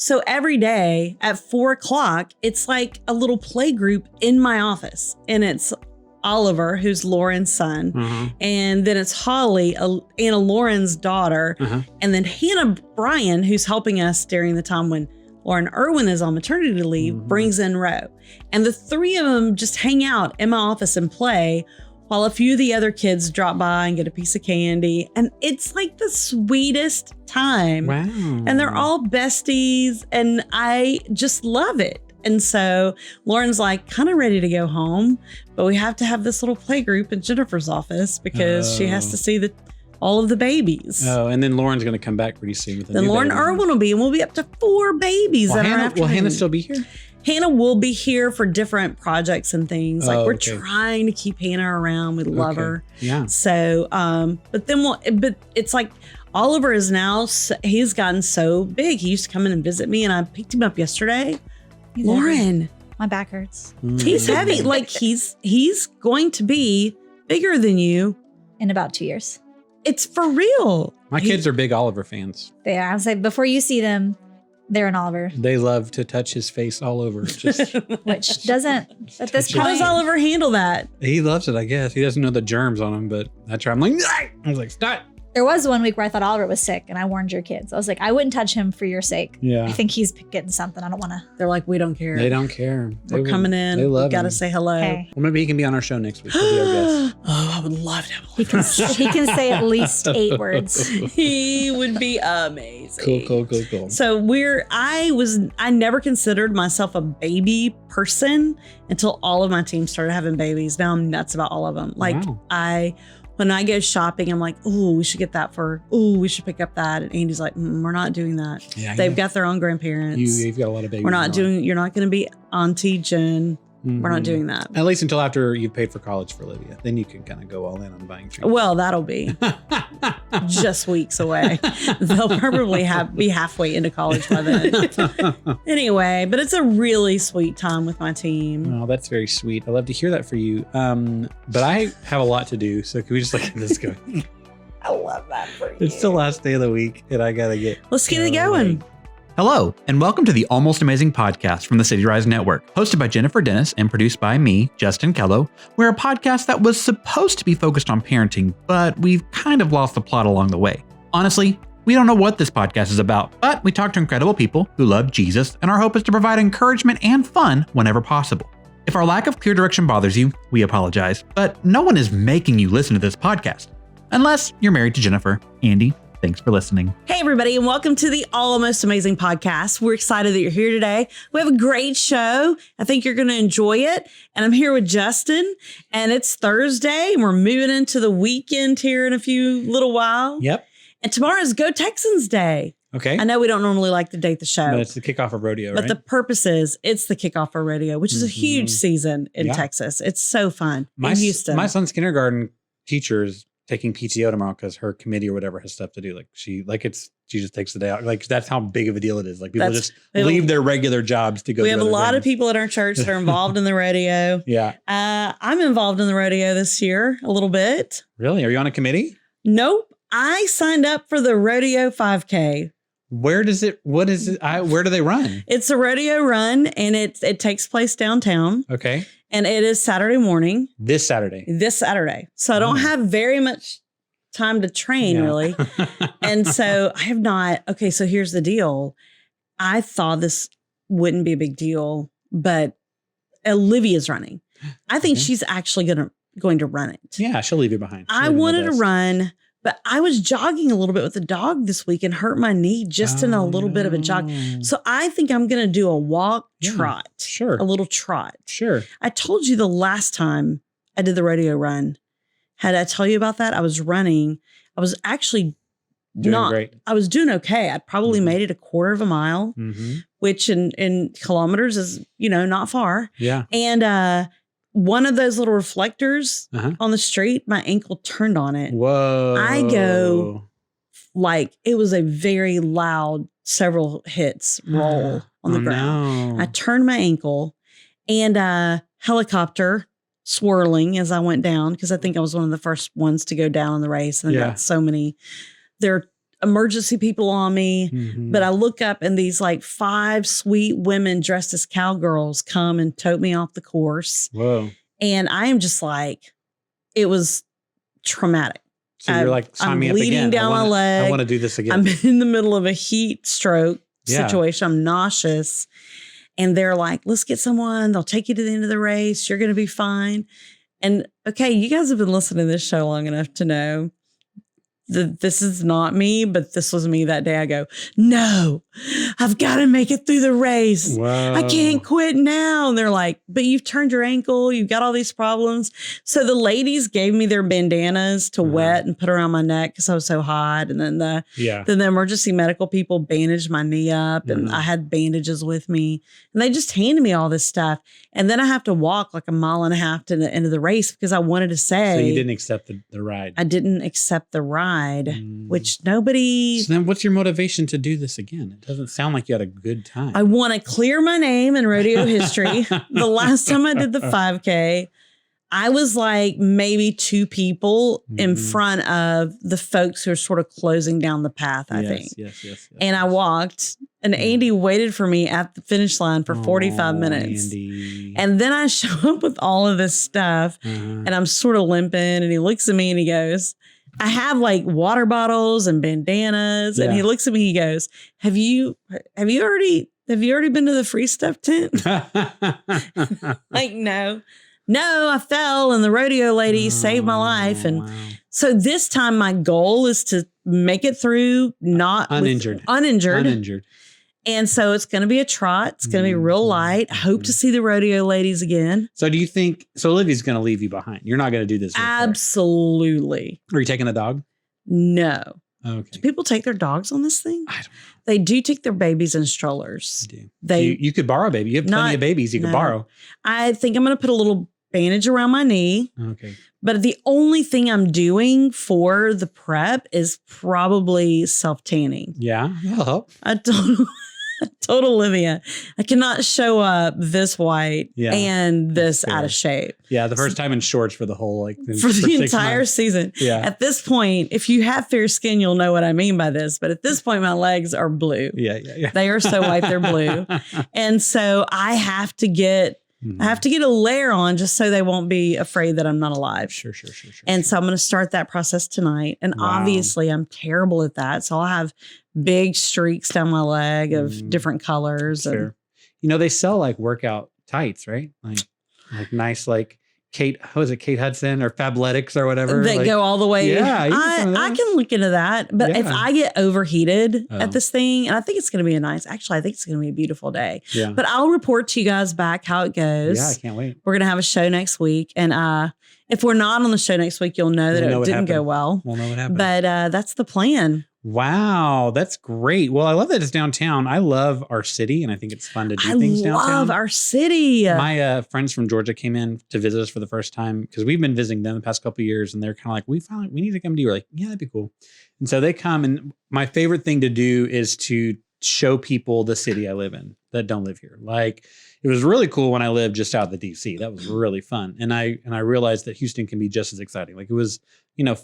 So every day at 4:00, it's like a little play group in my office. And it's Oliver, who's Lauren's son. And then it's Holly, Anna Lauren's daughter. And then Hannah Bryan, who's helping us during the time when Lauren Irwin is on maternity leave, brings in Ro. And the three of them just hang out in my office and play while a few of the other kids drop by and get a piece of candy. And it's like the sweetest time. Wow. And they're all besties and I just love it. And so Lauren's like kind of ready to go home, but we have to have this little play group in Jennifer's office because she has to see all of the babies. Oh, and then Lauren's going to come back pretty soon with a Then new Lauren baby. Irwin will be, and we'll be up to 4 babies. Will Hannah still be here? Hannah will be here for different projects and things. Like we're okay. trying to keep Hannah around. We love her. Yeah. So, but it's like Oliver is now, he's gotten so big. He used to come in and visit me and I picked him up yesterday. Lauren. My back hurts. He's heavy. Like he's going to be bigger than you. In about 2 years. It's for real. My kids are big Oliver fans. They are. I was like, before you see them, they're an Oliver. They love to touch his face all over. Just Which doesn't, at this How point. does Oliver handle that? he loves it, I guess. He doesn't know the germs on him, but I try. I'm like, "Nah!" I was like, stop. There was one week where I thought Oliver was sick and I warned your kids. I was like, I wouldn't touch him for your sake. Yeah. I think he's getting something. I don't want to. They're like, we don't care. They don't care. We're coming in. They love We got to him. say hello. Okay. Well, maybe he can be on our show next week. He'll be our guest. Oh, I would love to have He can say at least 8 words. He would be amazing. Cool. So I never considered myself a baby person until all of my team started having babies. Now I'm nuts about all of them. Like Wow. when I go shopping, I'm like, oh, we should get that we should pick up that. And Andy's like, we're not doing that. Yeah, They've got their own grandparents. You've got a lot of babies. You're not going to be Auntie Jen. We're not doing that. At least until after you've paid for college for Olivia. Then you can kind of go all in on buying treats. Well, that'll be just weeks away. They'll probably be halfway into college by then. Anyway, but it's a really sweet time with my team. Oh, that's very sweet. I love to hear that for you. But I have a lot to do. So can we just look at this going? I love that for you. It's the last day of the week and I got to get. Let's get it going. Hello, and welcome to the Almost Amazing podcast from the City Rise Network, hosted by Jennifer Dennis and produced by me, Justin Kello. We're a podcast that was supposed to be focused on parenting, but we've kind of lost the plot along the way. Honestly, we don't know what this podcast is about, but we talk to incredible people who love Jesus, and our hope is to provide encouragement and fun whenever possible. If our lack of clear direction bothers you, we apologize, but no one is making you listen to this podcast. Unless you're married to Jennifer. Andy, thanks for listening. Hey, everybody, and welcome to the Almost Amazing podcast. We're excited that you're here today. We have a great show. I think you're going to enjoy it. And I'm here with Justin, and it's Thursday, and we're moving into the weekend here in a few little while. Yep. And tomorrow is Go Texans Day. Okay. I know we don't normally like to date the show. But it's the kickoff of rodeo, But right? the purpose is it's the kickoff for rodeo, which is a huge season in Texas. It's so fun in Houston. My son's kindergarten teacher is taking PTO tomorrow because her committee or whatever has stuff to do. She just takes the day out. Like that's how big of a deal it is. Like people just leave their regular jobs to go. We have a lot of people at our church that are involved in the rodeo. Yeah. I'm involved in the rodeo this year a little bit. Really? Are you on a committee? Nope. I signed up for the rodeo 5K. What is it? Where do they run? It's a rodeo run and it takes place downtown. Okay. And it is Saturday morning. This Saturday. So I don't have very much time to train really. And so I have not. Okay. So here's the deal. I thought this wouldn't be a big deal, but Olivia's running. I think she's actually going to run it. Yeah. She'll leave you behind. I wanted to run, but I was jogging a little bit with the dog this week and hurt my knee just in a little bit of a jog. So I think I'm going to do a walk trot. Sure. A little trot. Sure. I told you the last time I did the rodeo run. Had I tell you about that? I was running. I was actually Doing great. I was doing okay. I'd probably made it a quarter of a mile, which in kilometers is, not far. Yeah. And one of those little reflectors on the street, my ankle turned on it. Whoa. I go like it was a very loud several hits roll on the ground. No. I turned my ankle and helicopter swirling as I went down because I think I was one of the first ones to go down in the race. And got so many. There are emergency people on me. Mhm. But I look up and these like 5 sweet women dressed as cowgirls come and tote me off the course. Whoa. And I am just like, it was traumatic. So you're like, sign me up again. Bleeding down my leg. I want to do this again. I'm in the middle of a heat stroke Yeah. situation. I'm nauseous. And they're like, let's get someone. They'll take you to the end of the race. You're going to be fine. And okay, you guys have been listening to this show long enough to know that this is not me, but this was me that day. I go, no, I've got to make it through the race. Whoa. I can't quit now. And they're like, but you've turned your ankle. You've got all these problems. So the ladies gave me their bandanas to wet and put around my neck because I was so hot. And then the emergency medical people bandaged my knee up and I had bandages with me. And they just handed me all this stuff. And then I have to walk like a mile and a half to the end of the race because I wanted to say. So you didn't accept the ride. I didn't accept the ride, which nobody. So then what's your motivation to do this again? It doesn't sound like you had a good time. I want to clear my name in rodeo history. The last time I did the 5K, I was like maybe 2 people in front of the folks who are sort of closing down the path, I think. Yes. And I walked, and Andy waited for me at the finish line for 45 minutes. Andy. And then I show up with all of this stuff, and I'm sort of limping, and he looks at me and he goes, I have like water bottles and bandanas. And he looks at me, he goes, have you already been to the free stuff tent? Like, no, I fell and the rodeo lady saved my life. And so this time my goal is to make it through uninjured. And so it's going to be a trot. It's going to be real light. I hope to see the rodeo ladies again. So do you think, Olivia's going to leave you behind? You're not going to do this with her. Absolutely. Are you taking the dog? No. Okay. Do people take their dogs on this thing? I don't know. They do take their babies in strollers. They do. You could borrow a baby. You have plenty of babies you could borrow. I think I'm going to put a little bandage around my knee. Okay. But the only thing I'm doing for the prep is probably self-tanning. Yeah. That'll help. I told Olivia, I cannot show up this white and this out of shape. Yeah, the first time in shorts for the whole for the entire season. Yeah. At this point, if you have fair skin, you'll know what I mean by this. But at this point, my legs are blue. Yeah. They are so white, they're blue. And so I have to get a layer on just so they won't be afraid that I'm not alive. Sure. And so I'm going to start that process tonight. And obviously I'm terrible at that. So I'll have big streaks down my leg of different colors. Sure. And, they sell like workout tights, right? Like nice, like Kate Hudson or Fabletics or whatever. That go all the way. Yeah. I can look into that. But if I get overheated at this thing, and I think it's going to be I think it's going to be a beautiful day. Yeah. But I'll report to you guys back how it goes. Yeah, I can't wait. We're going to have a show next week. And if we're not on the show next week, you'll know that it didn't go well. We'll know what happened. But that's the plan. Wow, that's great. Well, I love that it's downtown. I love our city, and I think it's fun to do things downtown. I love our city. My friends from Georgia came in to visit us for the first time because we've been visiting them the past couple of years, and they're kind of like, we need to come to you. We're like, yeah, that'd be cool. And so they come, and my favorite thing to do is to show people the city I live in that don't live here. Like, it was really cool when I lived just out of the DC. That was really fun. And I realized that Houston can be just as exciting. Like, it was,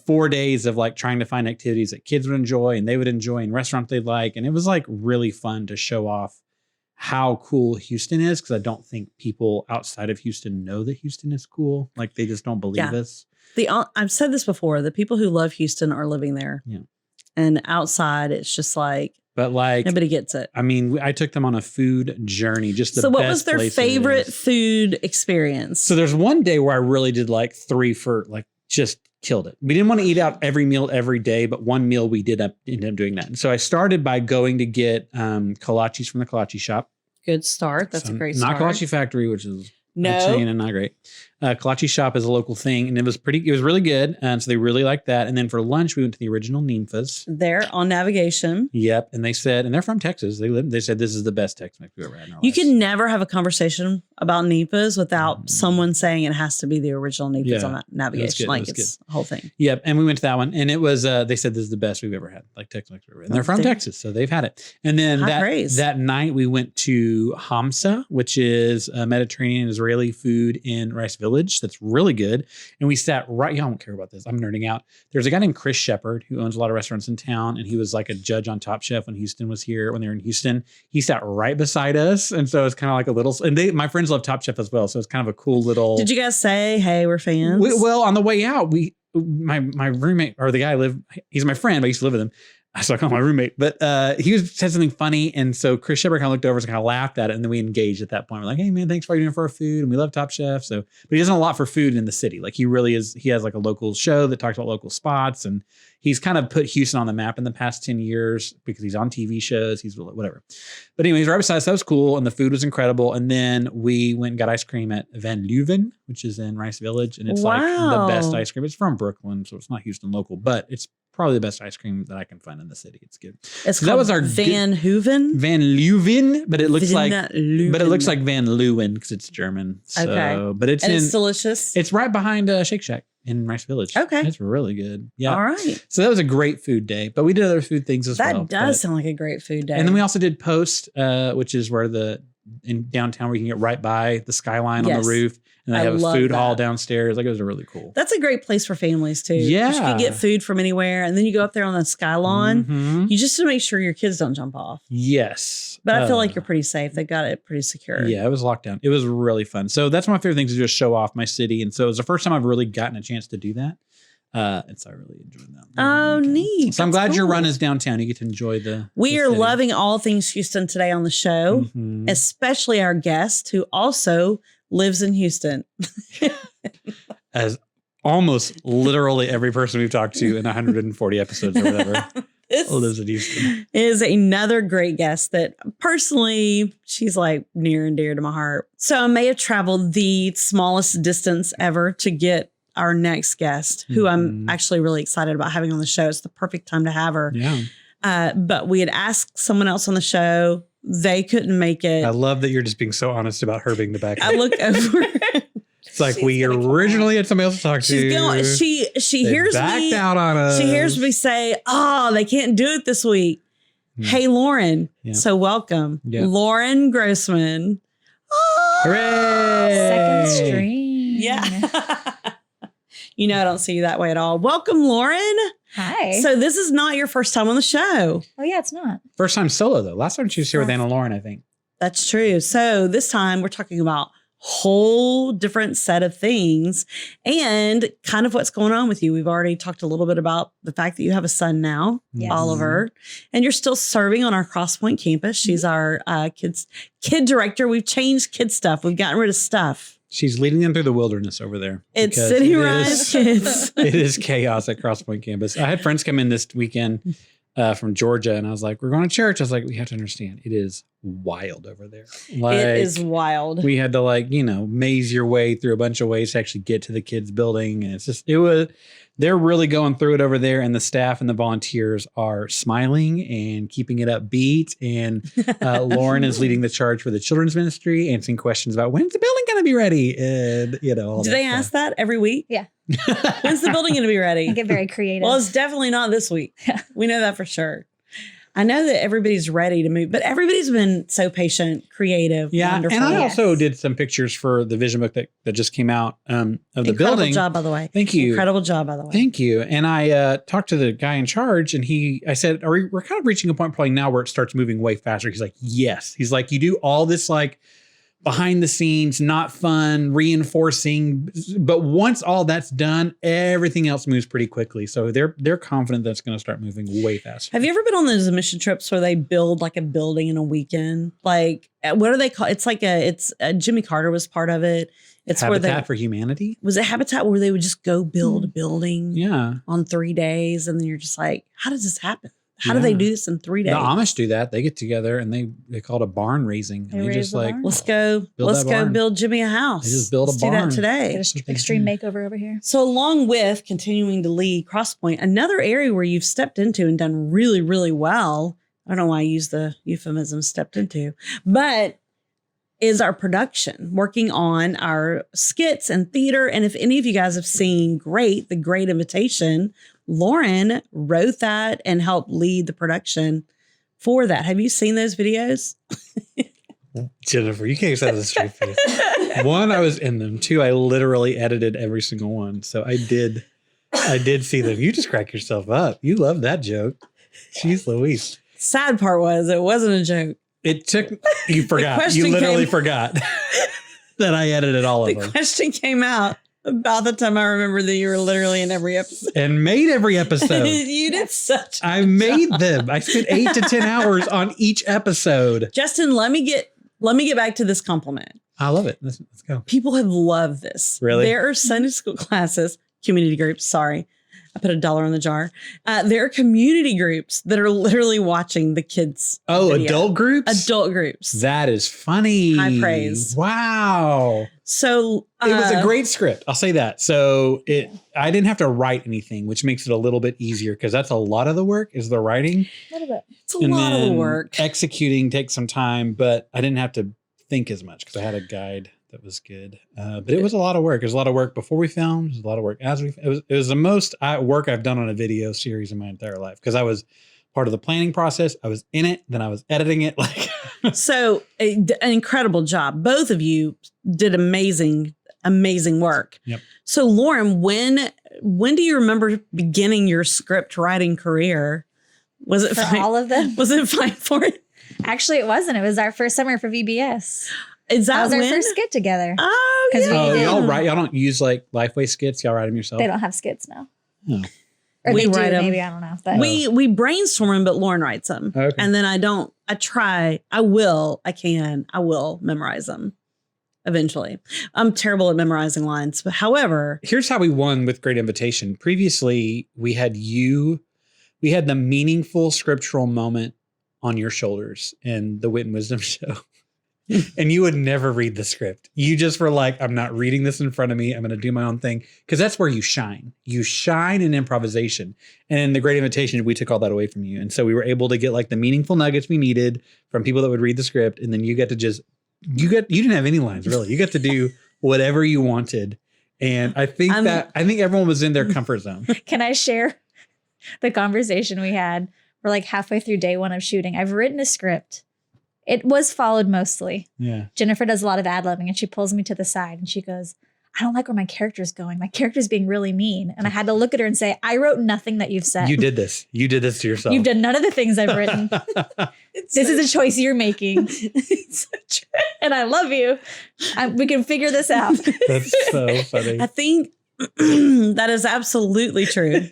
4 days of like trying to find activities that kids would enjoy and they would enjoy and restaurants they'd like. And it was like really fun to show off how cool Houston is. Cause I don't think people outside of Houston know that Houston is cool. Like, they just don't believe us. I've said this before, the people who love Houston are living there. Yeah. And outside it's just like, but like nobody gets it. I mean, I took them on a food journey. So what was their favorite food experience? So there's one day where I really did like 3 for like just killed it. We didn't want to eat out every meal every day, but one meal we ended up doing that. And so I started by going to get kolaches from the kolache shop. Good start. That's a great start. Not Kolache Factory, which is a no chain and not great. Kolache shop is a local thing, and it was really good. And so they really liked that. And then for lunch, we went to the original Ninfa's. They're on Navigation. Yep. And they said, and they're from Texas. They said this is the best Tex-Mex we've ever had in our lives. You can never have a conversation about Ninfa's without someone saying it has to be the original Ninfa's on that Navigation. It's a whole thing. Yep. And we went to that one, and it was, they said this is the best we've ever had, like Tex-Mex we've ever had. And they're from Texas, so they've had it. And then that night we went to Hamsa, which is Mediterranean Israeli food in Rice Village. Village that's really good. And we sat right, y'all don't care about this. I'm nerding out. There's a guy named Chris Shepard who owns a lot of restaurants in town. And he was like a judge on Top Chef when Houston was here, when they were in Houston. He sat right beside us. And so it's kind of like a little, and my friends love Top Chef as well. So it's kind of a cool little. Did you guys say, hey, we're fans? Well, on the way out, my roommate, or the guy he's my friend, but I used to live with him. So I call him my roommate, but he said something funny. And so Chris Shepard kind of looked over and kind of laughed at it. And then we engaged at that point. We're like, hey man, thanks for what you're doing for our food. And we love Top Chef. So, but he does a lot for food in the city. Like he really is, he has like a local show that talks about local spots. And he's kind of put Houston on the map in the past 10 years because he's on TV shows. He's whatever. But anyways, right beside us, that was cool. And the food was incredible. And then we went and got ice cream at Van Leuven, which is in Rice Village. And it's like the best ice cream. It's from Brooklyn, so it's not Houston local, but it's probably the best ice cream that I can find in the city. It's good. It's that was our Van Heuven? Van Leuven, but it looks like Van Leeuwen because it's German. So, okay. But it's delicious. It's right behind Shake Shack in Rice Village. Okay. It's really good. Yeah. All right. So that was a great food day, but we did other food things as well. That does sound like a great food day. And then we also did Post, which is where in downtown where you can get right by the skyline on the roof. And they have a food hall downstairs. Like it was really cool. That's a great place for families too. Yeah. You can get food from anywhere. And then you go up there on the skyline. Mm-hmm. You just to make sure your kids don't jump off. Yes. But I feel like you're pretty safe. They got it pretty secure. Yeah, it was locked down. It was really fun. So that's one of my favorite things, to just show off my city. And so it was the first time I've really gotten a chance to do that. And so I really enjoyed that. Oh, neat. So I'm glad your run is downtown. You get to enjoy We are loving all things Houston today on the show, especially our guest who also lives in Houston. As almost literally every person we've talked to in 140 episodes or whatever lives in Houston. Is another great guest that personally, she's like near and dear to my heart. So I may have traveled the smallest distance ever to get our next guest, who I'm actually really excited about having on the show. It's the perfect time to have her. Yeah. But we had asked someone else on the show. They couldn't make it. I love that you're just being so honest about her being the backup. I look over. It's like we originally had somebody else to talk to. She hears me out on us. She hears me say, "Oh, they can't do it this week." Hey, Lauren. Yeah. So welcome, Lauren Grossman. Oh, hooray! Second stream. Yeah. You know, I don't see you that way at all. Welcome, Lauren. Hi. So this is not your first time on the show. Oh, yeah, it's not. First time solo, though. Last time she was here with Anna Lauren, I think. That's true. So this time we're talking about whole different set of things and kind of what's going on with you. We've already talked a little bit about the fact that you have a son now, Oliver, and you're still serving on our Crosspoint campus. She's our kid director. We've changed kid stuff. We've gotten rid of stuff. She's leading them through the wilderness over there. It's City Rise kids. It is chaos at Crosspoint campus. I had friends come in this weekend from Georgia, and I was like, we're going to church. I was like, we have to understand, it is wild over there. Like, it is wild. We had to maze your way through a bunch of ways to actually get to the kids' building. And they're really going through it over there. And the staff and the volunteers are smiling and keeping it upbeat. And Lauren is leading the charge for the children's ministry, answering questions about when's the building going to be ready? And, all Do they ask that every week? Yeah. When's the building going to be ready? I get very creative. Well, it's definitely not this week. We know that for sure. I know that everybody's ready to move, but everybody's been so patient, creative, wonderful. And I also did some pictures for the vision book that just came out of the building. Incredible job, by the way. Thank you. Incredible job, by the way. Thank you. And I talked to the guy in charge, and I said, we're kind of reaching a point probably now where it starts moving way faster. He's like, yes. He's like, you do all this behind the scenes, not fun, reinforcing. But once all that's done, everything else moves pretty quickly. So they're confident that's going to start moving way faster. Have you ever been on those mission trips where they build like a building in a weekend? Like, what are they called? It's like Jimmy Carter was part of it. It's Habitat for Humanity. Was it Habitat where they would just go build a building on 3 days? And then you're just like, how does this happen? How do they do this in 3 days? The Amish do that. They get together and they call it a barn raising. And they just let's go build Jimmy a house. They just build a barn. Do that today. Get an extreme makeover over here. So along with continuing to lead Crosspoint, another area where you've stepped into and done really, really well. I don't know why I use the euphemism stepped into, but is our production, working on our skits and theater. And if any of you guys have seen The Great Invitation, Lauren wrote that and helped lead the production for that. Have you seen those videos? Jennifer, you can't say this straight face. One, I was in them. Two, I literally edited every single one. So I did see them. You just crack yourself up. You love that joke. Jeez Louise. Sad part was it wasn't a joke. It took, you forgot. You literally forgot that I edited all of them. The question came out about the time I remember that you were literally in every episode. And made every episode. You did such I made them. I spent 8 to 10 hours on each episode. Justin, let me get back to this compliment. I love it. Let's go. People have loved this. Really? There are Sunday school classes, community groups. Sorry, I put $1 in the jar. There are community groups that are literally watching the kids. Oh, video. adult groups? Adult groups. That is funny. High praise. Wow. So it was a great script. I'll say that. So I didn't have to write anything, which makes it a little bit easier because that's a lot of the work is the writing. A little bit. It's a lot of the work. Executing takes some time, but I didn't have to think as much because I had a guide that was good. But it was a lot of work. It was a lot of work before we filmed. It was a lot of work as we. It was the most work I've done on a video series in my entire life because I was part of the planning process. I was in it, then I was editing it. So an incredible job. Both of you did amazing work. Yep. So Lauren, when do you remember beginning your script writing career? Was it For fine? all of them? Was it fine for it? Actually, it wasn't. It was our first summer for VBS. Is that That was our when? first skit together. Oh, 'Cause yeah. Oh, did. y'all write? Y'all don't use like Lifeway skits? Y'all write them yourself? They don't have skits now. Oh. Or We they do, write 'em. maybe. I don't know. But We brainstorm them, but Lauren writes them. Okay. And then I will memorize them eventually. I'm terrible at memorizing lines, but however, Here's how we won with Great Invitation. Previously, we had the meaningful scriptural moment on your shoulders in the Wit and Wisdom show. And you would never read the script. You just were like, I'm not reading this in front of me. I'm going to do my own thing. Because that's where you shine. You shine in improvisation. And in the Great Invitation, we took all that away from you. And so we were able to get like the meaningful nuggets we needed from people that would read the script. And then you get to you didn't have any lines really. You got to do whatever you wanted. And I think everyone was in their comfort zone. can I share the conversation we had? We're like halfway through day 1 of shooting. I've written a script. It was followed mostly. Yeah. Jennifer does a lot of ad-libbing and she pulls me to the side and she goes, I don't like where my character's going. My character's being really mean. And I had to look at her and say, I wrote nothing that you've said. You did this. You did this to yourself. You've done none of the things I've written. This is a choice you're making. it's so true. And I love you. We can figure this out. That's so funny. I think that is absolutely true.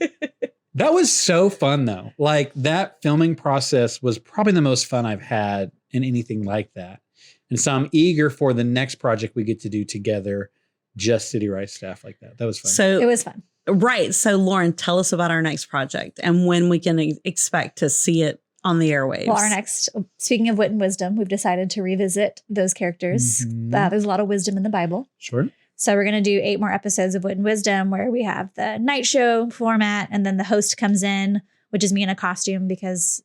That was so fun though. Like that filming process was probably the most fun I've had in anything like that. And so I'm eager for the next project we get to do together, just City Rise staff like that. That was fun. So It was fun. right. So Lauren, tell us about our next project and when we can expect to see it on the airwaves. Well, speaking of Wit and Wisdom, we've decided to revisit those characters. Mhm. There's a lot of wisdom in the Bible. Sure. So we're going to do 8 more episodes of Wit and Wisdom where we have the night show format and then the host comes in, which is me in a costume because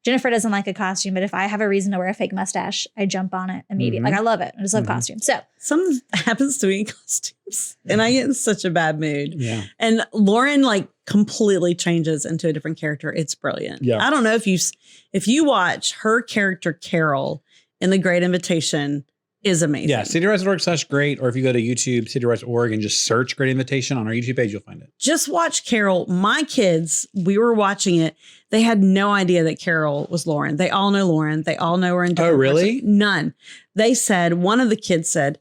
Jennifer doesn't like a costume, but if I have a reason to wear a fake mustache, I jump on it immediately. Mhm. Like I love it. I just love Mhm. costumes. So Something happens to me in costumes and I get in such a bad mood. Yeah. And Lauren like completely changes into a different character. It's brilliant. Yeah. I don't know if you watch her character Carol in The Great Invitation is amazing. Yeah. cityrise.org/great. Or if you go to YouTube, cityrise.org and just search Great Invitation on our YouTube page, you'll find it. Just watch Carol. My kids, we were watching it. They had no idea that Carol was Lauren. They all know Lauren. They all know her in different Oh, really? parts. None. They said, one of the kids said,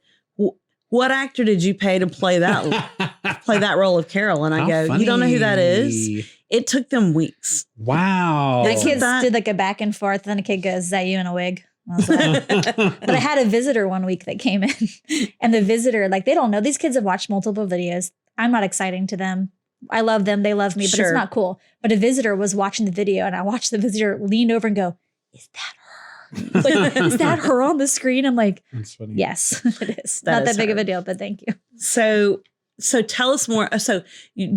what actor did you pay to play that role of Carol? And I How go, you don't know who that is? funny. It took them weeks. Wow. the They kids that- did like a back and forth. Then a kid goes, is that you in a wig? I was like, but I had a visitor one week that came in and the visitor, like they don't know. These kids have watched multiple videos. I'm not exciting to them. I love them. They love me, but Sure. it's not cool. But a visitor was watching the video and I watched the visitor lean over and go, is that her? Like, is that her on the screen? I'm like, That's funny. yes, it is. That Not is that big of her. a deal, but thank you. So tell us more. So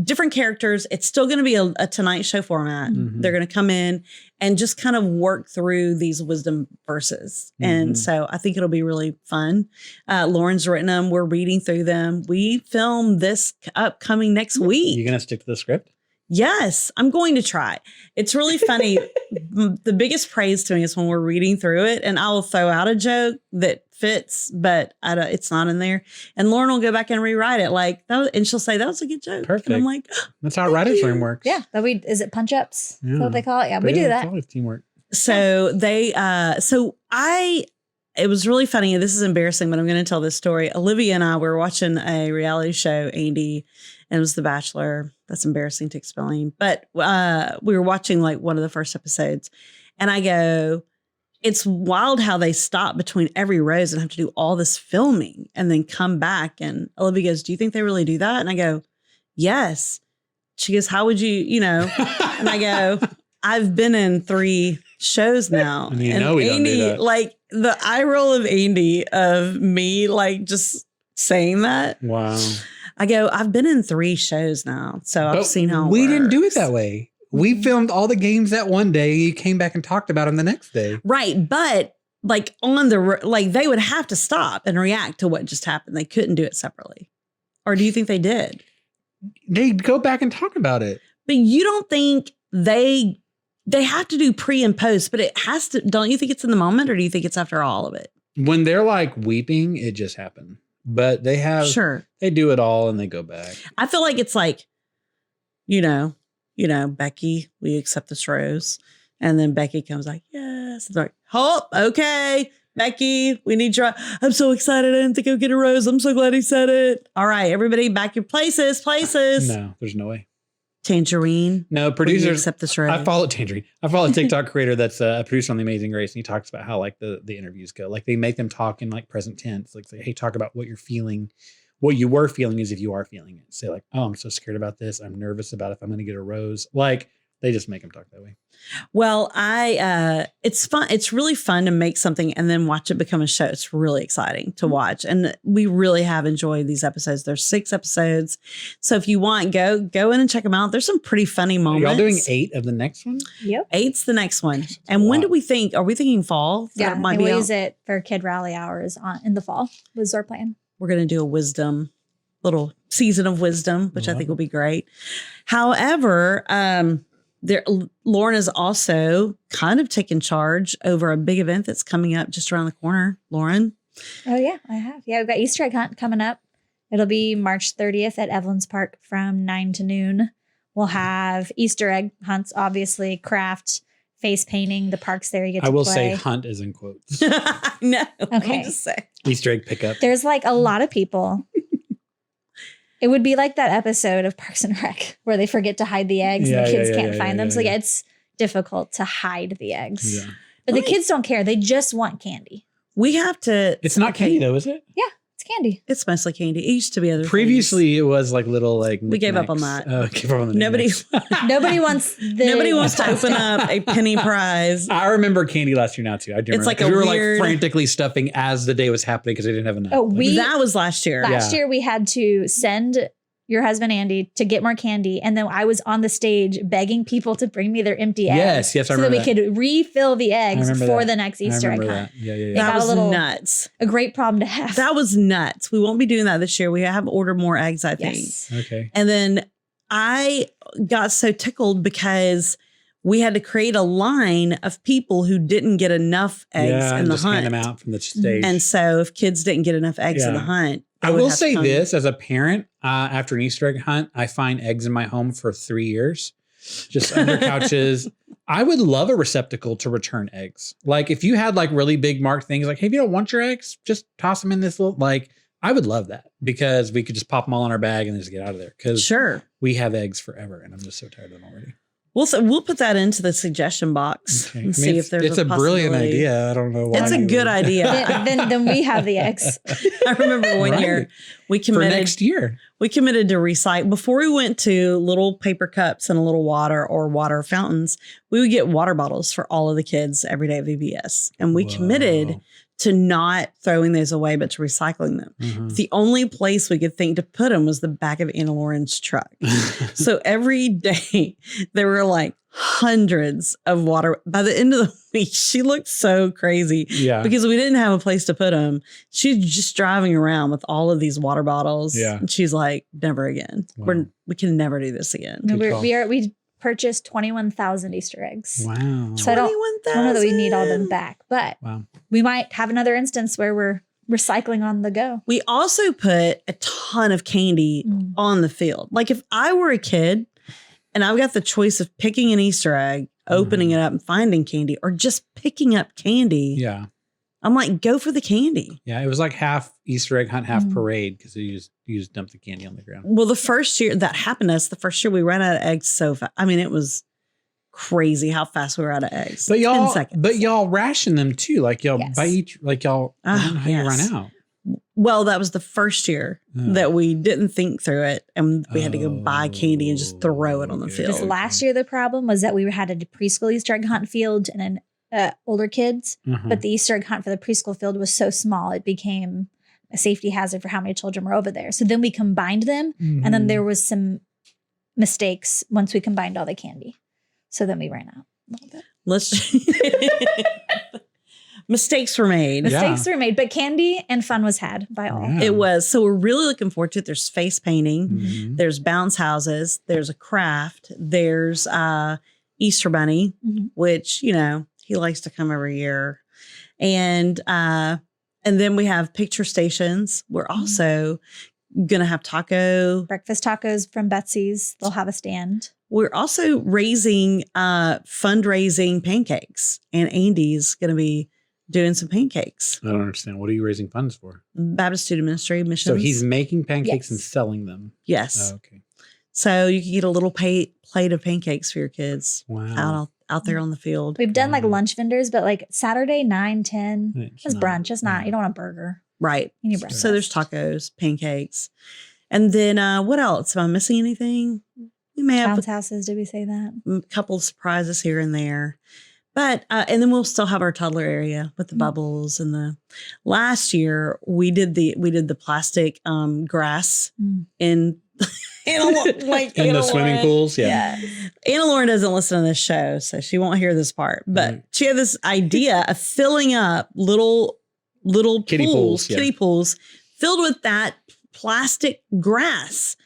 different characters. It's still going to be a Tonight Show format. Mhm. They're going to come in and just kind of work through these wisdom verses. Mhm. And so I think it'll be really fun. Lauren's written them. We're reading through them. We film this upcoming next You week. going to stick to the script? Yes, I'm going to try. It's really funny. The biggest praise to me is when we're reading through it and I will throw out a joke that fits, but it's not in there. And Lauren will go back and rewrite it like that, and she'll say, that was a good joke. Perfect. And I'm like, that's how writer's room works. Yeah. Is it punch ups? Yeah. Is that what they call it? Yeah, we do that. It's always teamwork. so it was really funny. And this is embarrassing, but I'm going to tell this story. Olivia and I were watching a reality show, Andy, and it was The Bachelor. That's embarrassing to explain. But we were watching like one of the first episodes. And I go, it's wild how they stop between every rose and have to do all this filming and then come back. And Olivia goes, do you think they really do that? And I go, yes. She goes, how would you know? And I go, I've been in 3 shows now. And you know we don't do that. Like the eye roll of Andy of me, like just saying that. Wow. I go, I've been in 3 shows now. So I've seen how we didn't do it works. that way. We filmed all the games that one day. You came back and talked about them the next day. Right. But like they would have to stop and react to what just happened. They couldn't do it separately. Or do you think they did? They'd go back and talk about it. But you don't think they have to do pre and post, but it has to, don't you think it's in the moment or do you think it's after all of it? When they're like weeping, it just happened. But they have, Sure. they do it all and they go back. I feel like it's like, Becky, we accept this rose. And then Becky comes like, yes. It's like, okay, Becky, we need your, I'm so excited. I didn't think I'd get a rose. I'm so glad he said it. All right, everybody back your places. No, there's no way. Tangerine. No, Will you producers. accept this rose? I follow Tangerine. I follow a TikTok creator that's a producer on The Amazing Race, and he talks about how like the interviews go. Like they make them talk in like present tense. Like say, hey, talk about what you're feeling. What you were feeling is if you are feeling it. Say like, oh, I'm so scared about this. I'm nervous about if I'm going to get a rose. Like they just make them talk that way. Well, it's fun. It's really fun to make something and then watch it become a show. It's really exciting to watch. And we really have enjoyed these episodes. There's 6 episodes. So if you want, go in and check them out. There's some pretty funny moments. Are y'all doing 8 of the next one? Yep. 8's the next one. And when do we think, are we thinking fall? Yeah. That might And be we'll out? use it for kid rally hours in the fall was our plan. We're going to do a little season of wisdom, which I think will be great. However, Lauren is also kind of taken charge over a big event that's coming up just around the corner. Lauren? Oh, yeah, I have. Yeah, we've got Easter egg hunt coming up. It'll be March 30th at Evelyn's Park from 9 to noon. We'll have Easter egg hunts, obviously, craft, face painting, the parks there you get to I will play. say hunt is in quotes. No. Let me Okay. just say. Easter egg pickup. There's like a lot of people. It would be like that episode of Parks and Rec where they forget to hide the eggs and the kids can't find them. So yeah, it's difficult to hide the eggs. Yeah. But the kids don't care. They just want candy. We have to. It's not candy though, is it? Yeah, it's candy. It's mostly candy. It used to be other Previously, it was like little like We gave up on knickknacks. that. Oh, gave up on the Nobody- knickknacks. Nobody wants Nobody wants to open up a penny prize. I remember candy last year now too. I do remember like that, 'cause a we were weird- like frantically stuffing as the day was happening because they didn't have enough. Oh, That was last year. Last year we had to send your husband Andy to get more candy, and then I was on the stage begging people to bring me their empty eggs. Yes, I so that remember we could refill the I eggs remember for that. the next I Easter egg remember hunt. that. Yeah. That got a was little- nuts. A great problem to have. That was nuts. We won't be doing that this year. We have ordered more eggs, I think. Yes. Okay. And then I got so tickled because we had to create a line of people who didn't get enough eggs yeah, in and the just hand hunt. them out from the stage. And so if kids didn't get enough eggs in the Yeah. hunt, I they would will have to say come. this as a parent, after an Easter egg hunt, I find eggs in my home for 3 years, just under couches. I would love a receptacle to return eggs. Like if you had like really big marked things like, hey, if you don't want your eggs, just toss them in this little, like I would love that because we could just pop them all in our bag and then just get out of there. Cause Sure. we have eggs forever and I'm just so tired of them already. We'll put that into the suggestion box Okay. I and mean, see if there's it's a brilliant possibility. idea. I don't know why. It's a you good would- idea. then we have the eggs. I remember one Right. year we for committed next year. we committed to recycle before we went to little paper cups and a little water or water fountains. We would get water bottles for all of the kids every day at VBS. And we committed Whoa. to not throwing those away, but to recycling them. The only place we could think to put them was the back of Anna Lauren's truck. So every day there were like hundreds of water. By the end of the week, she looked so crazy because we didn't have a place to put them. She's just driving around with all of these water bottles. And she's like, never again. Wow. We can never do this again. No, we purchased 21,000 Easter eggs. Wow. So I don't know that we need all them back, but we might have another instance where we're recycling on the go. We also put a ton of candy on the field. Like if I were a kid and I've got the choice of picking an Easter egg, opening it up and finding candy, or just picking up candy. I'm like, go for the candy. Yeah, it was like half Easter egg hunt, half parade because you just dumped the candy on the ground. Well, the first year that happened to us, the first year we ran out of eggs so fast. I mean, it was crazy how fast we were out of eggs. But 10 seconds. y'all ration them too. Like y'all buy each, like y'all, I don't know how you run out. Well, that was the first year that we didn't think through it, and we had to go buy candy and just throw it on the field. Because last year the problem was that we had a preschool Easter egg hunt field and an older kids, but the Easter egg hunt for the preschool field was so small it became a safety hazard for how many children were over there. So then we combined them, and then there was some mistakes once we combined all the candy. So then we ran out a little bit. Mistakes were made. Mistakes were made, but candy and fun was had by all. It was. So we're really looking forward to it. There's face painting. There's bounce houses. There's a craft. There's Easter Bunny, which, you know, he likes to come every year. And then we have picture stations. We're also going to have breakfast tacos from Betsy's. They'll have a stand. We're also raising fundraising pancakes, and Andy's going to be doing some pancakes. I don't understand. What are you raising funds for? Baptist Student Ministry missions. So he's making pancakes and selling them. Yes. Oh, okay. So you can get a little plate of pancakes for your kids. Wow. Out there on the field. We've done like lunch vendors, but like Saturday 9, 10 is brunch. It's not. You don't want a burger. Right. You need breakfast. So there's tacos, pancakes, and then what else? Am I missing anything? We may have bounce houses. Did we say that? A couple of surprises here and there. But, and then we'll still have our toddler area with the bubbles and last year we did the plastic grass in the swimming pools. Yeah. Anna Lauren doesn't listen to this show, so she won't hear this part, but she had this idea of filling up little kiddie pools filled with that plastic grass.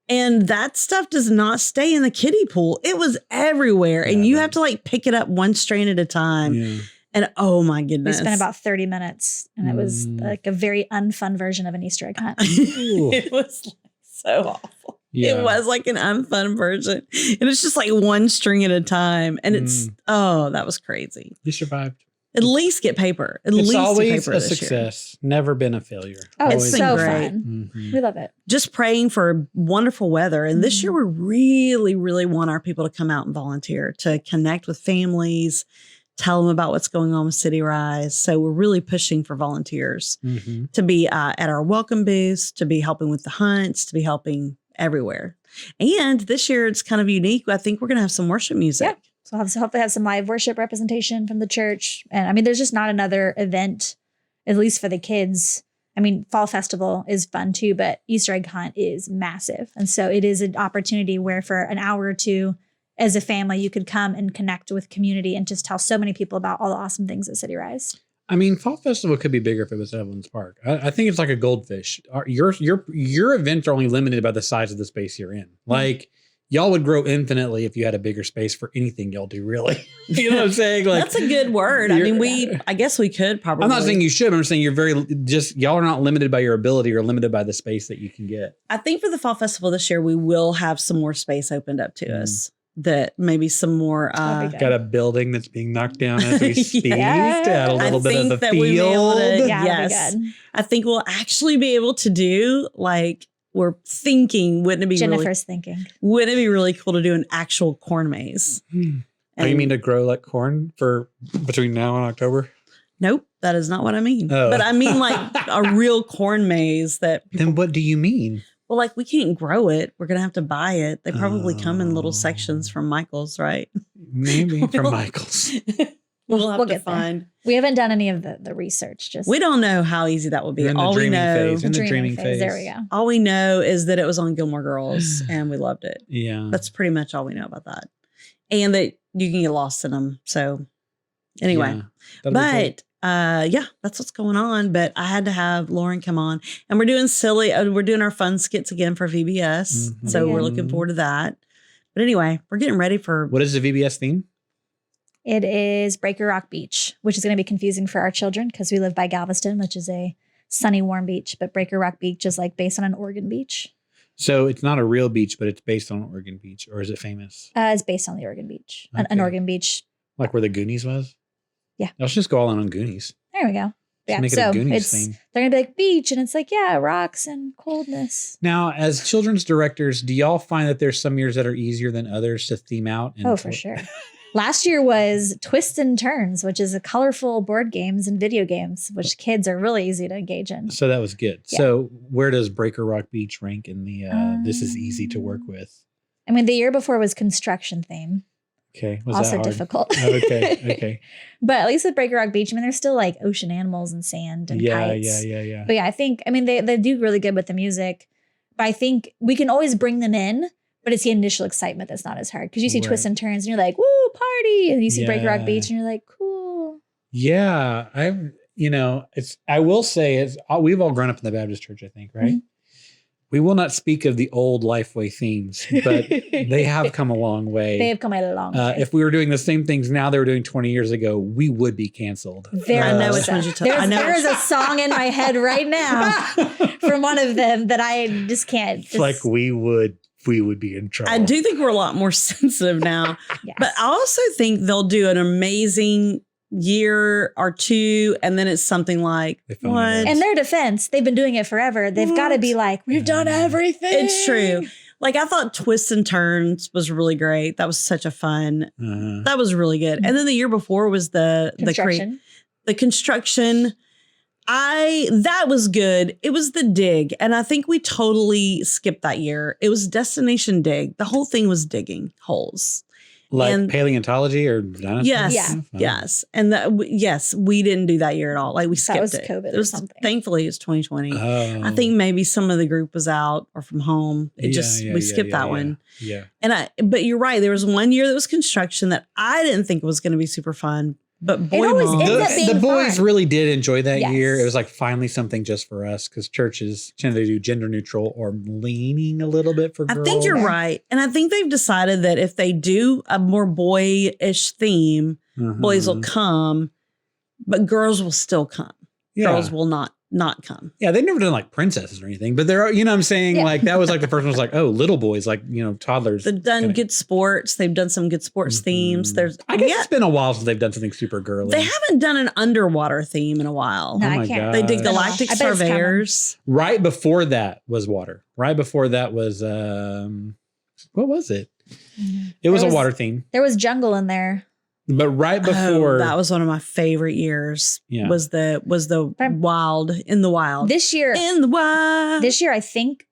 And that stuff does not stay in the kiddie pool. It was everywhere. And you have to like pick it up one strand at a time. Yeah. And oh my goodness. We spent about 30 minutes and it was like a very unfun version of an Easter egg hunt. It was so awful. Yeah. It was like an unfun version. And it's just like one string at a time. And that was crazy. You survived. At least get paper. It's always a success. Never been a failure. Oh, always it's so fun. We love it. Just praying for wonderful weather. And this year we really, really want our people to come out and volunteer, to connect with families, tell them about what's going on with City Rise. So we're really pushing for volunteers to be at our welcome booths, to be helping with the hunts, to be helping everywhere. And this year it's kind of unique. I think we're going to have some worship music. Yeah. So hopefully have some live worship representation from the church. And I mean, there's just not another event, at least for the kids. I mean, Fall Festival is fun too, but Easter egg hunt is massive. And so it is an opportunity where for an hour or two as a family, you could come and connect with community and just tell so many people about all the awesome things at City Rise. I mean, Fall Festival could be bigger if it was Evelyn's Park. I think it's like a goldfish. Your events are only limited by the size of the space you're in. Like, y'all would grow infinitely if you had a bigger space for anything y'all do, really. You know what I'm saying? Like, that's a good word. I mean, I guess we could probably. I'm not saying you should. I'm saying y'all are not limited by your ability or limited by the space that you can get. I think for the Fall Festival this year, we will have some more space opened up to us. That maybe some more. Got a building that's being knocked down as we speak to add a little bit of the field. Yes. I think we'll actually be able to do like, we're thinking, wouldn't it be Wouldn't it be really cool to do an actual corn maze? Oh, you mean to grow like corn for between now and October? Nope, that is not what I mean. Oh. But I mean like a real corn maze that. Then what do you mean? Well, like we can't grow it. We're going to have to buy it. They probably come in little sections from Michael's, right? Maybe from Michael's. We'll have we'll to get there. find. We haven't done any of the research. Just We don't know how easy that would be. You're in the All we dreaming know, phase. In the dreaming phase. There we go. all we know is that it was on Gilmore Girls, and we loved it. Yeah. That's pretty much all we know about that, and that you can get lost in them. So, anyway, Yeah, that'll be but yeah, that's what's going on. But I had to have Lauren come on, and we're doing we're doing our fun skits again for VBS. Mhm. So we're Yeah. looking forward to that. But anyway, we're getting ready for. What is the VBS theme? It is Breaker Rock Beach, which is going to be confusing for our children because we live by Galveston, which is a sunny, warm beach. But Breaker Rock Beach is like based on an Oregon beach. So it's not a real beach, but it's based on Oregon Beach, or is it famous? It's based on the Oregon Beach, an Okay. Oregon beach. Like where the Goonies was? Yeah. Let's just go all in on Goonies. There we go. Just make it a Goonies it's theme. they're gonna be like beach, and it's like rocks and coldness. Now, as children's directors, do y'all find that there's some years that are easier than others to theme out? And Oh, for sure. Last year was Twists and Turns, which is a colorful board games and video games, which kids are really easy to engage in. So that was good. Yeah. So where does Breaker Rock Beach rank in the this is easy to work with? I mean, the year before was construction theme, Okay. Was also that hard? difficult. Oh, okay. Okay. But at least with Breaker Rock Beach, I mean, there's still like ocean animals and sand and Yeah, kites. yeah. But yeah, I think, I mean, they do really good with the music. But I think we can always bring them in, but it's the initial excitement that's not as hard. Because you see Right. Twists and Turns and you're like, woo, party. And you see Breaker Rock Yeah. Beach and you're like, cool. Yeah. I will say we've all grown up in the Baptist church, I think, right? Mhm. We will not speak of the old Lifeway themes, but they have come a long way. They have come a long way. If we were doing the same things now they were doing 20 years ago, we would be canceled. Very I know much which so. ones you're talking- I know There is which- a song in my head right now from one of them that I just can't. It's like we would be in trouble. I do think we're a lot more sensitive now, Yes. but I also think they'll do an amazing year or two, and then it's something like They phone it what? in. in their defense, they've been doing it forever. They've got to be like, we've done everything. It's true. Like I thought Twists and Turns was really great. That was such a fun. Uh-huh. That was really good. And then the year before was the Construction. the construction. That was good. It was the dig, and I think we totally skipped that year. It was Destination Dig. The whole thing was digging holes. Like and- paleontology or dinosaurs? Yes, Yeah. Oh. yes, and yes, we didn't do that year at all. Like we skipped was it. COVID It or was something. thankfully it was 2020. Oh. I think maybe some of the group was out or from home. We skipped that one. Yeah. But you're right. There was one year that was construction that I didn't think was going to be super fun. But boy, always mom, ends up being The boys fun. really did enjoy that Yes. year. It was like finally something just for us because churches tend to do gender neutral or leaning a little bit for I girls. think you're right. And I think they've decided that if they do a more boyish theme, boys will come, but girls will still come. Yeah. Girls will not come. Yeah, they've never done like princesses or anything, but there are, you know what I'm saying? Yeah. Like that was like the first one was like, oh, little boys, like, toddlers. They've done gonna- good sports. They've done some good sports themes. There's I guess it's been a while since they've done something super girly. they haven't done an underwater theme in a while. No, Oh I my can't. God. They did I bet Galactic it's coming. Surveyors. Right before that was water. Right before that was what was it? It was There a was- water theme. There was jungle in there. But right before That was one of my favorite years. Yeah. Was the I'm- wild in the wild. This year, in the wild. I think,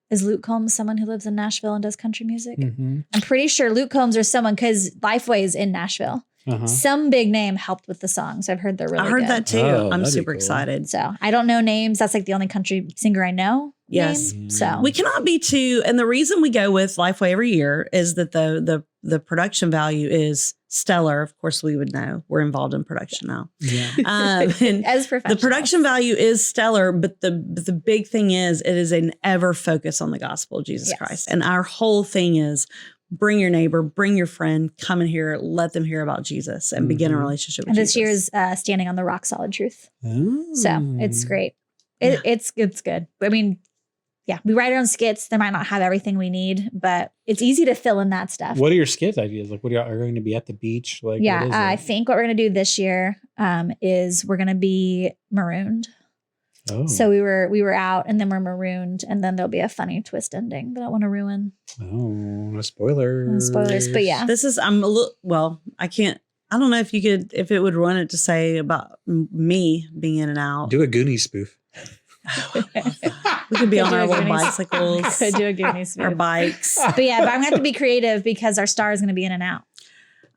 is Luke Combs someone who lives in Nashville and does country music? Mhm. I'm pretty sure Luke Combs or someone, because Lifeway is in Nashville. Uh-huh. Some big name helped with the songs. I've heard they're really I heard good. that too. Oh, I'm that'd be super cool. excited. So I don't know names. That's like the only country singer I know. Yes. name. So We cannot be too, and the reason we go with Lifeway every year is that the production value is stellar. Of course, we would know. We're involved in production now. Yeah. And as the professionals. production value is stellar, but the big thing is it is an ever focus on the gospel of Jesus Yes. Christ. And our whole thing is bring your neighbor, bring your friend, come in here, let them hear about Jesus and begin a Mhm. relationship with And Jesus. this year's standing on the rock solid truth. So Mm. it's great. Yeah. It's good. I mean, yeah, we write our own skits. They might not have everything we need, but it's easy to fill in that stuff. What are your skits ideas? Like, what are you going to be at the beach? Like, Yeah, what is I it? think what we're going to do this year is we're going to be marooned. Oh. So we were out and then we're marooned and then there'll be a funny twist ending that I don't want to ruin. Oh, no spoilers. No spoilers, but yeah. This is, I'm a little, well, I don't know if it would run it to say about me being in and out. Do a Goonies spoof. We could be on Could do our a little Goonies. bicycles, Could do a Goonies our spoof. bikes. But yeah, but I'm going to have to be creative because our star is going to be in and out.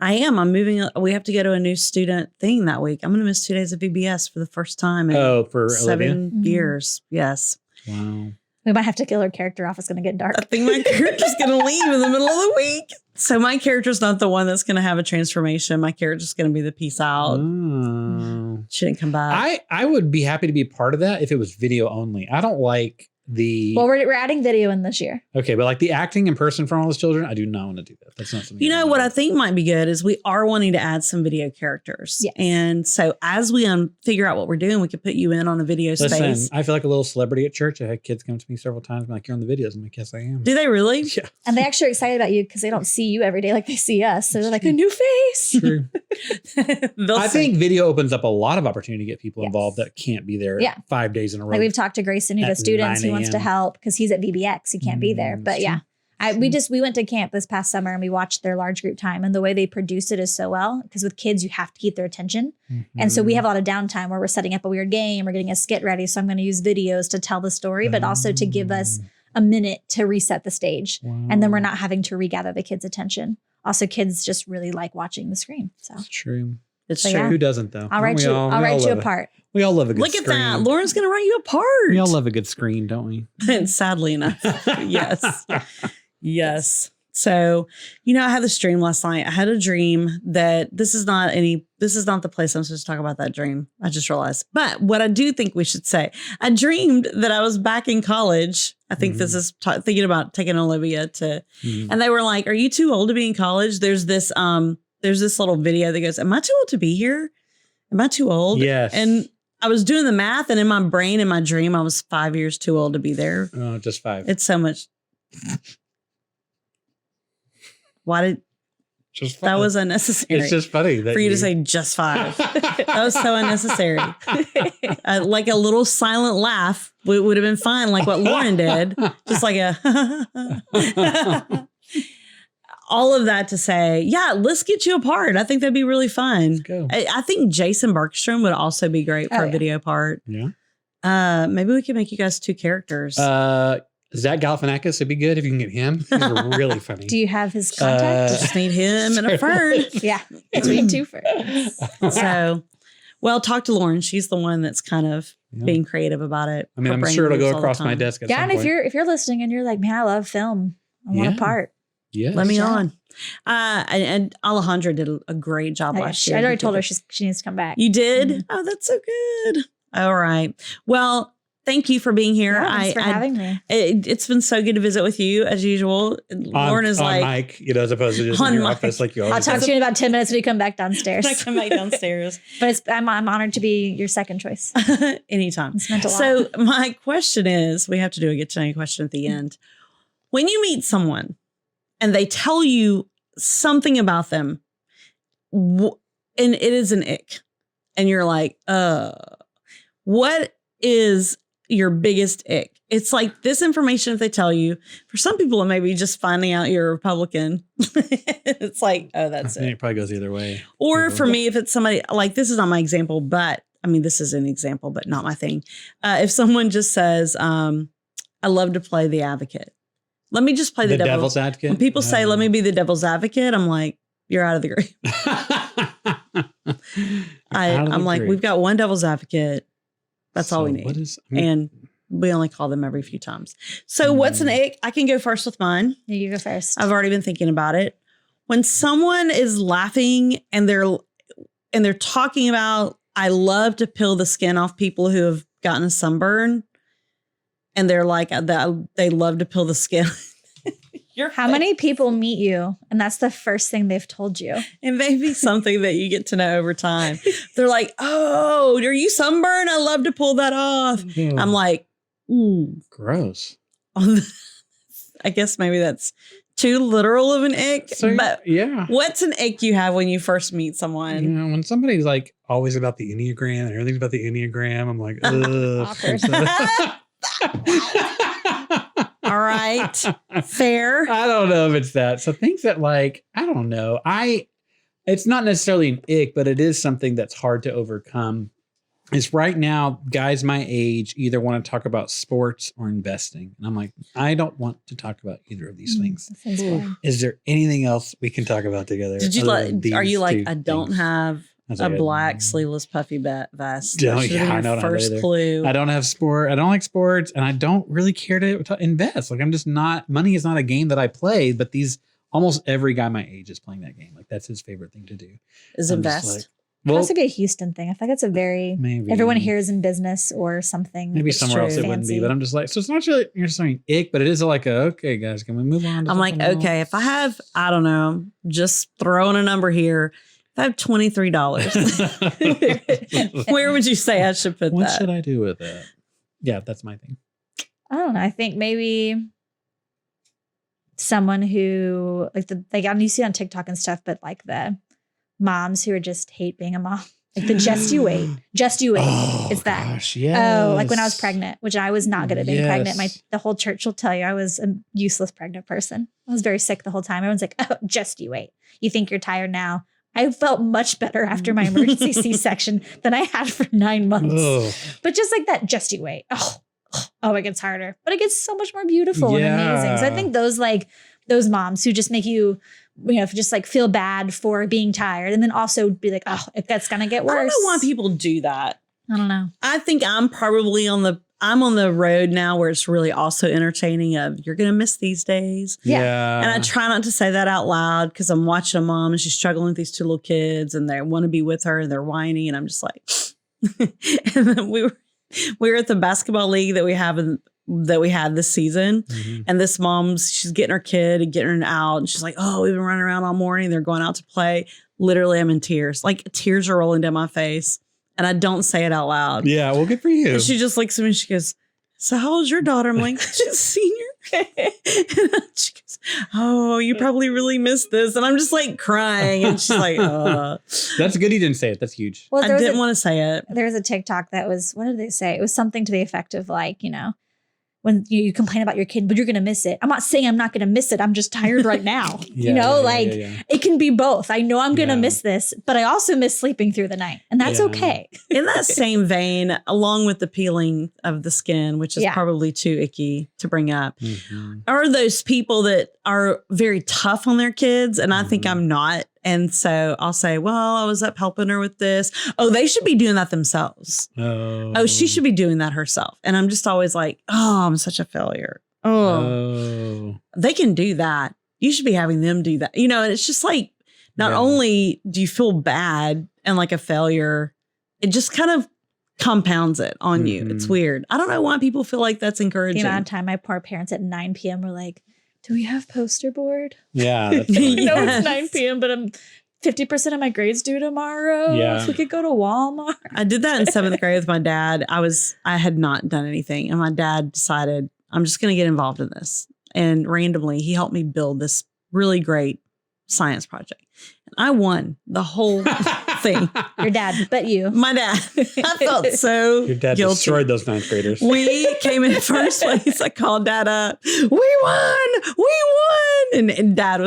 I am. I'm moving. We have to go to a new student thing that week. I'm going to miss 2 days of VBS for the first time in for 7 Olivia? years. Yes. Wow. We might have to kill her character off. It's going to get dark. I think my character's going to leave in the middle of the week. So my character's not the one that's going to have a transformation. My character's going to be the peace out. Oh. She didn't come back. I would be happy to be a part of that if it was video only. I don't like the... Well, we're adding video in this year. Okay, but like the acting in person from all those children, I do not want to do that. That's not something... You know what I think might be good is we are wanting to add some video characters. Yes. And so as we figure out what we're doing, we could put you in on a video space. Listen, I feel like a little celebrity at church. I had kids come to me several times and be like, you're on the videos. I'm like, yes, I am. Do they really? Yeah. And they actually are excited about you because they don't see you every day like they see us. So they're like, a new face. True. I think video opens up a lot of opportunity to get people Yes. involved that can't be there Yeah. 5 days in a row. Like we've talked to Grayson, who At does students. 9 He wants to a.m. help because he's at VBX. He can't be there. But yeah, we went to camp this past summer and we watched their large group time, and the way they produce it is so well, because with kids you have to keep their attention. And so we have a lot of downtime where we're setting up a weird game or getting a skit ready. So I'm going to use videos to tell the story, but also to give us a minute to reset the stage. And then we're not having to regather the kids' attention. Also, kids just really like watching the screen. So It's true. It's So true. yeah. Who doesn't though? I'll write you a part. We all love a good Look screen. at that. Lauren's going to write you a part. We all love a good screen, don't we? And sadly enough, yes. Yes. So, I had this dream last night. I had a dream that this is not the place I'm supposed to talk about that dream. I just realized. But what I do think we should say, I dreamed that I was back in college. I think this is thinking about taking Olivia to, and they were like, are you too old to be in college? There's this little video that goes, am I too old to be here? Am I too old? Yes. And I was doing the math, and in my brain, in my dream, I was 5 years too old to be there. Oh, just 5. It's so much. Just That was unnecessary. It's just funny that for you to say just 5. That was so unnecessary. Like a little silent laugh would have been fine, like what Lauren did. Just like a all of that to say, yeah, let's get you a part. I think that'd be really fun. Let's go. I think Jason Bergstrom would also be great for a video part. Yeah. Maybe we could make you guys 2 characters. Zach Galifianakis would be good if you can get him. He's really funny. Do you have his contact? Just need him and a fern. Yeah. Between 2 ferns. So, well, talk to Lauren. She's the one that's kind of being creative about it. I mean, Her I'm brain sure it'll moves go all the across my time. desk at Yeah, some and point. if you're listening and you're like, man, I love film. I want a part. Yes. Let me Yeah. on. And Alejandra did a great job last year. I already told her she needs to come back. You did? Mhm. Oh, that's so good. All right. Well, thank you for being here. Yeah, thanks for having me. It's been so good to visit with you as usual. Lauren is on like, mic, as opposed to just On in your mic. office like you I'll always talk do. to you in about 10 minutes when you come back downstairs. I come back downstairs. But I'm honored to be your second choice. Anytime. It's meant a lot. So my question is, we have to do a get to know you question at the end. When you meet someone and they tell you something about them, and it is an ick, and you're like, what is your biggest ick? It's like this information, if they tell you, for some people, it may be just finding out you're a Republican. It's like, oh, that's I think it. it probably goes either way. Or for me, if it's somebody like, this is not my example, but I mean, this is an example, but not my thing. If someone just says, I love to play the advocate. Let me just play the devil's advocate. When people say, let me be the devil's advocate, I'm like, you're out of the grave. I'm like, we've got one devil's advocate. That's all we need. What is, And we only call them every few times. So what's an ick? I can go first with mine. You go first. I've already been thinking about it. When someone is laughing and they're talking about, I love to peel the skin off people who have gotten a sunburn, and they're like, they love to peel the skin. How many people meet you and that's the first thing they've told you? It may be something that you get to know over time. They're like, oh, are you sunburned? I love to pull that off. I'm like, ooh. Gross. I guess maybe that's too literal of an ick. So, but yeah. what's an ick you have when you first meet someone? You know, when somebody's like always about the Enneagram and everything's about the Enneagram, I'm like, ugh. Awkward. All right. Fair. I don't know if it's that. So things that like, I don't know. It's not necessarily an ick, but it is something that's hard to overcome. is right now, guys my age either want to talk about sports or investing. And I'm like, I don't want to talk about either of these things. Is there anything else we can talk about together? Did you are you like, I don't have a black sleeveless puffy vest? I know. First clue. I don't have sport. I don't like sports, and I don't really care to invest. Like, I'm just not. Money is not a game that I play. But almost every guy my age is playing that game. Like, that's his favorite thing to do. Is invest. Well, that's a good Houston thing. I feel like that's a very everyone here is in business or something. Maybe somewhere else it wouldn't be, but I'm just like, so it's not really you're saying ick, but it is like okay, guys, can we move on? I'm like, okay, if I have, I don't know, just throwing a number here. If I have $23, where would you say I should put that? What should I do with that? Yeah, that's my thing. I don't know. I think maybe someone who you see on TikTok and stuff, but like the moms who just hate being a mom. Like the just you wait. Oh, it's that. Gosh, yes. Oh, like when I was pregnant, which I was not good at being pregnant. The whole church will tell you I was a useless pregnant person. I was very sick the whole time. Everyone's like, oh, just you wait. You think you're tired now. I felt much better after my emergency C-section than I had for 9 months. Ugh. But just like that, just you wait. Oh, it gets harder. But it gets so much more beautiful and amazing. So I think those moms who just make you, just like feel bad for being tired and then also be like, oh, that's going to get worse. I don't know why people do that. I don't know. I think I'm probably on the road now where it's really also entertaining of you're going to miss these days. Yeah. And I try not to say that out loud because I'm watching a mom and she's struggling with these 2 little kids and they want to be with her and they're whining. And I'm just like, and then we were at the basketball league that we had this season. Mm-hmm. And this mom's, she's getting her kid and getting her out. And she's like, oh, we've been running around all morning. They're going out to play. Literally, I'm in tears. Like tears are rolling down my face. And I don't say it out loud. Yeah, well, good for you. And she just looks at me and she goes, so how old's your daughter? I'm like, she's a senior. And she goes, oh, you probably really missed this. And I'm just like crying. And she's like, That's good you didn't say it. That's huge. Well, I didn't want to say it. There was a TikTok that was, what did they say? It was something to the effect of like, when you complain about your kid, but you're going to miss it. I'm not saying I'm not going to miss it. I'm just tired right now. It can be both. I know I'm going to miss this, but I also miss sleeping through the night. And that's okay. In that same vein, along with the peeling of the skin, which is probably too icky to bring up, are those people that are very tough on their kids. And I think I'm not. And so I'll say, well, I was up helping her with this. Oh, they should be doing that themselves. Oh, she should be doing that herself. And I'm just always like, oh, I'm such a failure. Oh, they can do that. You should be having them do that. And it's just like, not only do you feel bad and like a failure, it just kind of compounds it on you. It's weird. I don't know why people feel like that's encouraging. The amount of time my poor parents at 9 p.m. were like, do we have poster board? Yeah. That's it's 9 p.m., but I'm 50% of my grades due tomorrow. Yeah. So we could go to Walmart. I did that in 7th grade with my dad. I had not done anything. And my dad decided, I'm just going to get involved in this. And randomly, he helped me build this really great science project. And I won the whole thing. Your dad, but you. My dad. I felt so Your dad guilty. Destroyed those 9th graders. We came in first place. I called Dad up. We won. And Dad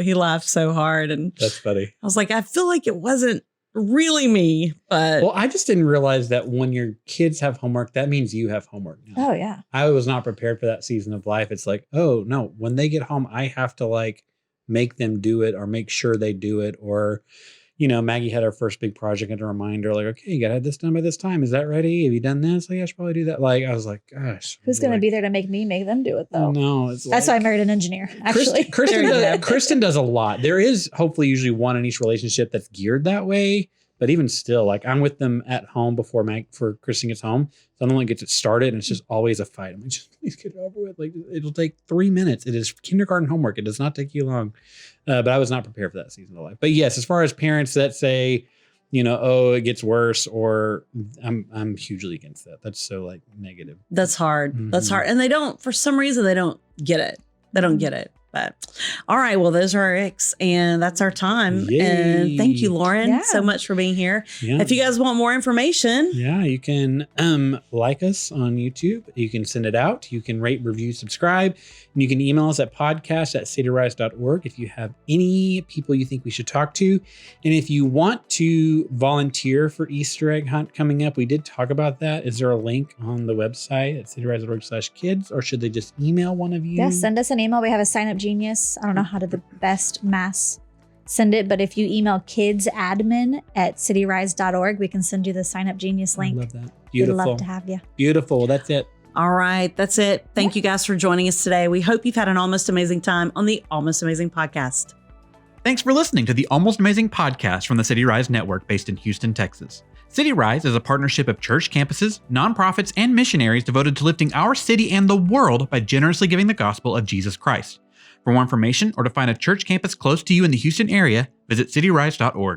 he laughed so hard. And that's funny. I was like, I feel like it wasn't really me, but. Well, I just didn't realize that when your kids have homework, that means you have homework now. Oh, yeah. I was not prepared for that season of life. It's like, oh, no, when they get home, I have to like make them do it or make sure they do it. Or, Maggie had our first big project and a reminder like, okay, you got to have this done by this time. Is that ready? Have you done this? Like, I should probably do that. Like, I was like, gosh. Who's going to be there to make them do it though? No, that's why I married an engineer. Actually, Kristen does a lot. There is hopefully usually one in each relationship that's geared that way. But even still, like I'm with them at home before Kristen gets home. So I don't want to get it started. And it's just always a fight. I'm like, just please get it over with. Like it'll take 3 minutes. It is kindergarten homework. It does not take you long. But I was not prepared for that season of life. But yes, as far as parents that say, oh, it gets worse, or I'm hugely against that. That's so like negative. That's hard. Mm-hmm. That's hard. And for some reason, they don't get it. They don't get it. But all right, well, those are our icks, and that's our time. Yay. And thank you, Lauren, Yeah. so much for being here. Yeah. If you guys want more information, Yeah, you can like us on YouTube. You can send it out. You can rate, review, subscribe. And you can email us at podcast@cityrise.org if you have any people you think we should talk to. And if you want to volunteer for Easter egg hunt coming up, we did talk about that. Is there a link on the website at cityrise.org/kids, or should they just email one of you? Yeah, send us an email. We have a sign up genius. I don't know how to the best mass send it, but if you email kidsadmin@cityrise.org, we can send you the sign up genius I link. love that. We'd Beautiful. love to have you. Beautiful. That's it. all right, that's it. Thank you guys for joining us today. We hope you've had an almost amazing time on the Almost Amazing podcast. Thanks for listening to the Almost Amazing podcast from the City Rise Network based in Houston, Texas. City Rise is a partnership of church campuses, nonprofits, and missionaries devoted to lifting our city and the world by generously giving the gospel of Jesus Christ. For more information or to find a church campus close to you in the Houston area, visit cityrise.org.